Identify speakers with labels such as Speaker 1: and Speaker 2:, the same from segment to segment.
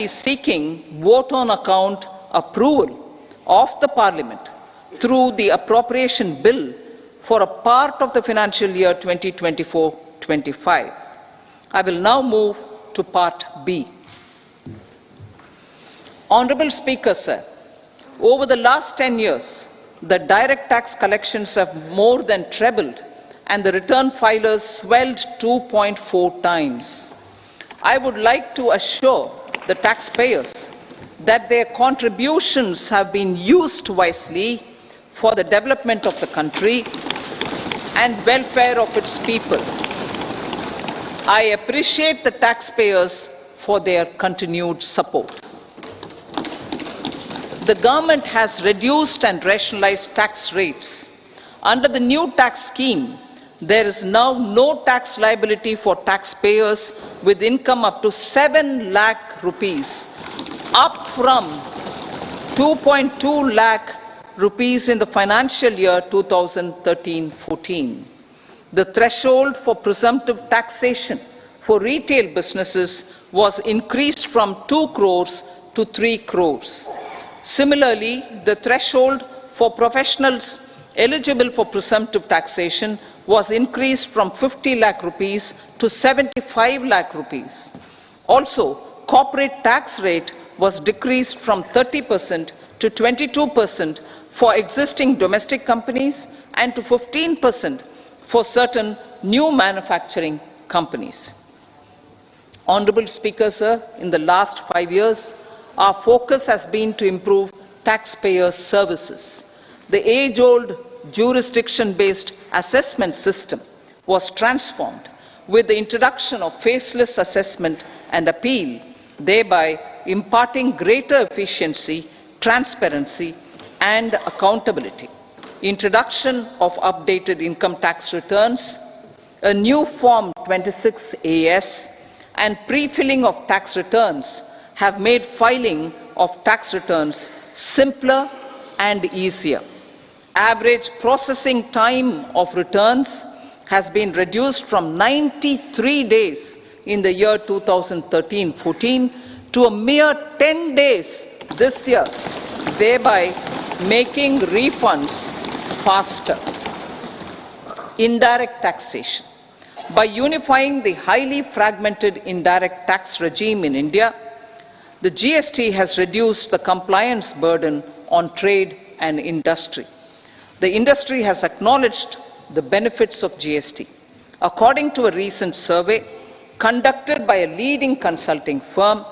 Speaker 1: is seeking vote on account approval of the Parliament through the appropriation bill for a part of the financial year 2024-25. I will now move to Part B. Honourable Speaker, sir, over the last 10 years, the direct tax collections have more than trebled and the return filers swelled 2.4 times. I would like to assure the taxpayers that their contributions have been used wisely for the development of the country and welfare of its people. I appreciate the taxpayers for their continued support. The government has reduced and rationalized tax rates. Under the new tax scheme, there is now no tax liability for taxpayers with income up to 7 lakh rupees, up from 2.2 lakh rupees in the financial year 2013-14. The threshold for presumptive taxation for retail businesses was increased from 2 crores to 3 crores. Similarly, the threshold for professionals eligible for presumptive taxation was increased from 50 lakh rupees to 75 lakh rupees. Also, corporate tax rate was decreased from 30% to 22% for existing domestic companies and to 15% for certain new manufacturing companies. Honourable Speaker, sir, in the last 5 years, our focus has been to improve taxpayer services. The age-old jurisdiction-based assessment system was transformed with the introduction of faceless assessment and appeal, thereby imparting greater efficiency, transparency, and accountability. Introduction of updated income tax returns, a new Form 26AS, and pre-filling of tax returns have made filing of tax returns simpler and easier. Average processing time of returns has been reduced from 93 days in the year 2013-14 to a mere 10 days this year, thereby making refunds faster. Indirect taxation. By unifying the highly fragmented indirect tax regime in India, the GST has reduced the compliance burden on trade and industry. The industry has acknowledged the benefits of GST. According to a recent survey conducted by a leading consulting firm,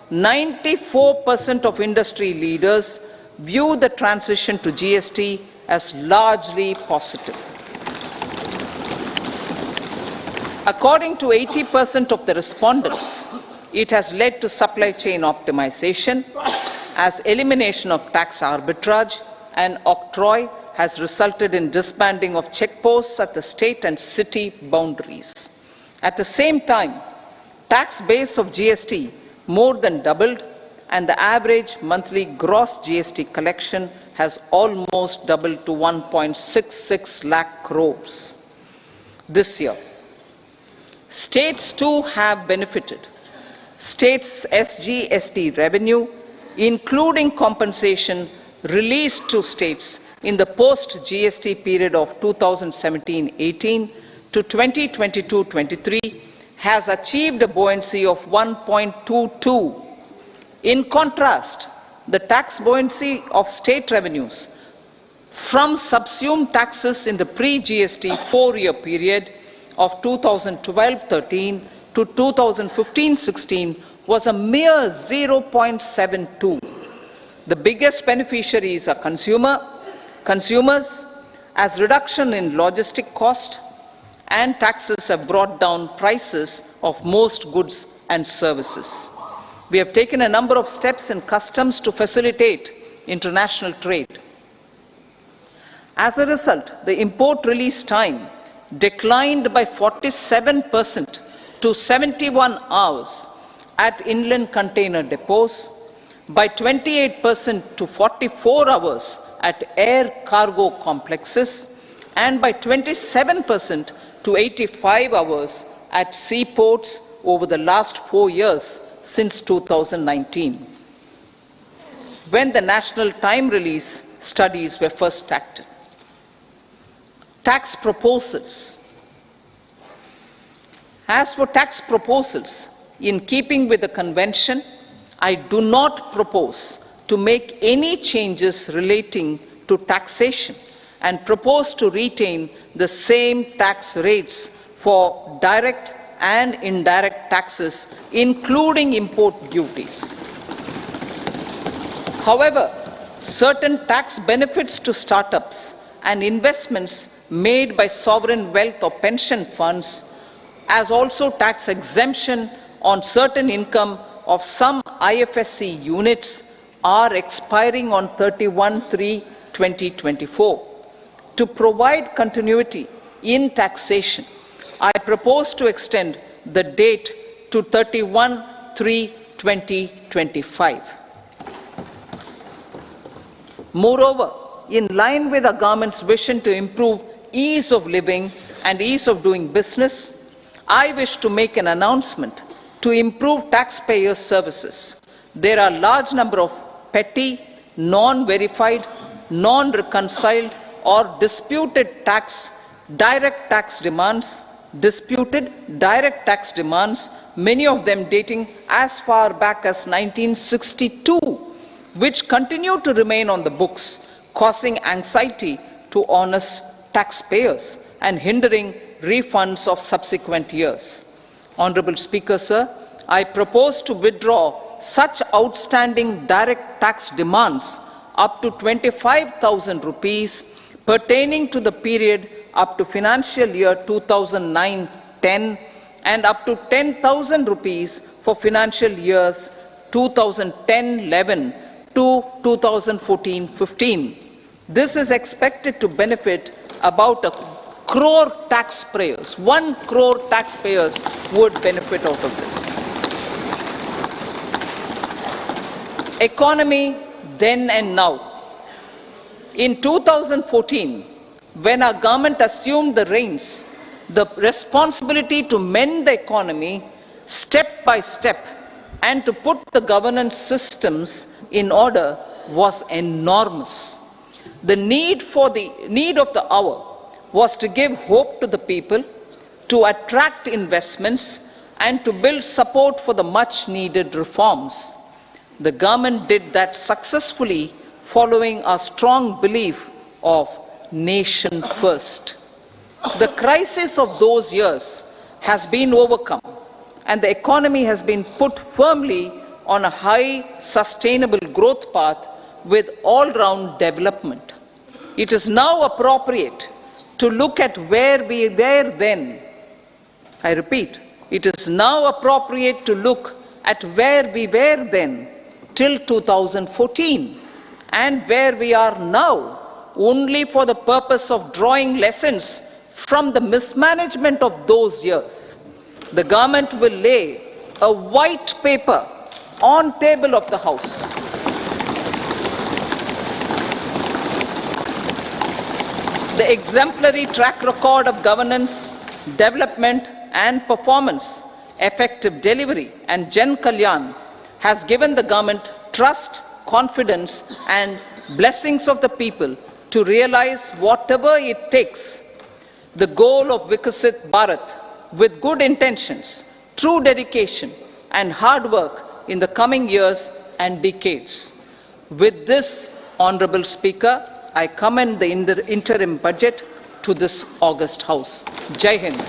Speaker 1: 94% of industry leaders view the transition to GST as largely positive. According to 80% of the respondents, it has led to supply chain optimization, as elimination of tax arbitrage and octroi has resulted in disbanding of checkposts at the state and city boundaries. At the same time, tax base of GST more than doubled, and the average monthly gross GST collection has almost doubled to 1.66 lakh crores this year. States too have benefited. States' SGST revenue, including compensation released to states in the post-GST period of 2017-18 to 2022-23, has achieved a buoyancy of 1.22. In contrast, the tax buoyancy of state revenues from subsumed taxes in the pre-GST 4-year period of 2012-13 to 2015-16 was a mere 0.72. The biggest beneficiaries are consumers, as reduction in logistic cost and taxes have brought down prices of most goods and services. We have taken a number of steps in customs to facilitate international trade. As a result, the import release time declined by 47% to 71 hours at inland container depots, by 28% to 44 hours at air cargo complexes, and by 27% to 85 hours at seaports over the last 4 years, since 2019, when the national time release studies were first acted. Tax proposals. As for tax proposals, in keeping with the convention, I do not propose to make any changes relating to taxation and propose to retain the same tax rates for direct and indirect taxes, including import duties. However, certain tax benefits to startups and investments made by sovereign wealth or pension funds, as also tax exemption on certain income of some IFSC units, are expiring on 31/3/2024. To provide continuity in taxation, I propose to extend the date to 31/3/2025. Moreover, in line with our government's vision to improve ease of living and ease of doing business, I wish to make an announcement to improve taxpayers' services. There are a large number of petty, non-verified, non-reconciled or disputed direct tax demands, many of them dating as far back as 1962, which continue to remain on the books, causing anxiety to honest taxpayers and hindering refunds of subsequent years. Honorable Speaker, sir, I propose to withdraw such outstanding direct tax demands up to 25,000 rupees pertaining to the period up to financial year 2009-10 and up to 10,000 rupees for financial years 2010-11 to 2014-15. This is expected to benefit about 1 crore taxpayers. 1 crore taxpayers would benefit out of this. Economy then and now. In 2014, when our government assumed the reins, the responsibility to mend the economy step by step and to put the governance systems in order was enormous. The need of the hour was to give hope to the people, to attract investments, and to build support for the much-needed reforms. The government did that successfully, following a strong belief of nation first. The crisis of those years has been overcome, and the economy has been put firmly on a high, sustainable growth path with all-round development. It is now appropriate to look at where we were then. I repeat, it is now appropriate to look at where we were then till 2014 and where we are now, only for the purpose of drawing lessons from the mismanagement of those years. The government will lay a white paper on table of the House. The exemplary track record of governance, development and performance, effective delivery and Jan Kalyan has given the government trust, confidence and blessings of the people to realize whatever it takes, the goal of Vikasit Bharat, with good intentions, true dedication and hard work in the coming years and decades. With this, Honorable Speaker, I commend the interim budget to this august House. Jai Hind.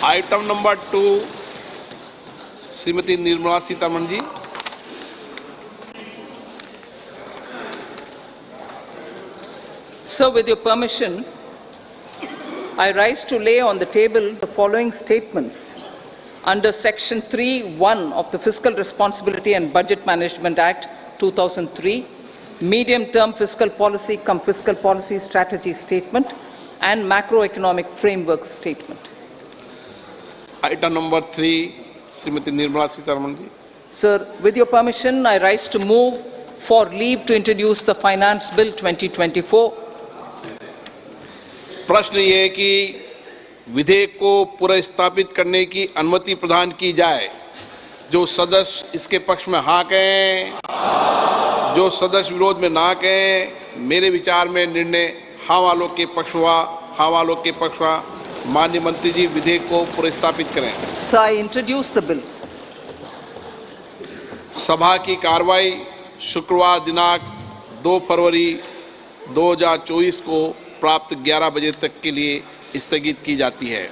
Speaker 2: Item number 2, Srimati Nirmala Sitharaman ji.
Speaker 1: So, with your permission, I rise to lay on the table the following statements under Section 3(1) of the Fiscal Responsibility and Budget Management Act 2003, Medium-Term Fiscal Policy cum Fiscal Policy Strategy Statement and Macroeconomic Framework Statement.
Speaker 2: Item number 3, Srimati Nirmala Sitharaman ji.
Speaker 1: Sir, with your permission, I rise to move for leave to introduce the Finance Bill 2024.
Speaker 2: प्रश्न ये है कि विधेयक को पुनर्स्थापित करने की अनुमति प्रदान की जाए। जो सदस्य इसके पक्ष में हाँ कहें, जो सदस्य विरोध में ना कहें। मेरे विचार में निर्णय हाँ वालों के पक्ष हुआ, हाँ वालों के पक्ष हुआ। माननीय मंत्री जी विधेयक को पुनर्स्थापित करें।
Speaker 1: Sir, I introduce the bill.
Speaker 2: सभा की कार्रवाई शुक्रवार दिनांक 2 फरवरी 2024 को प्राप्त 11 बजे तक के लिए स्थगित की जाती है।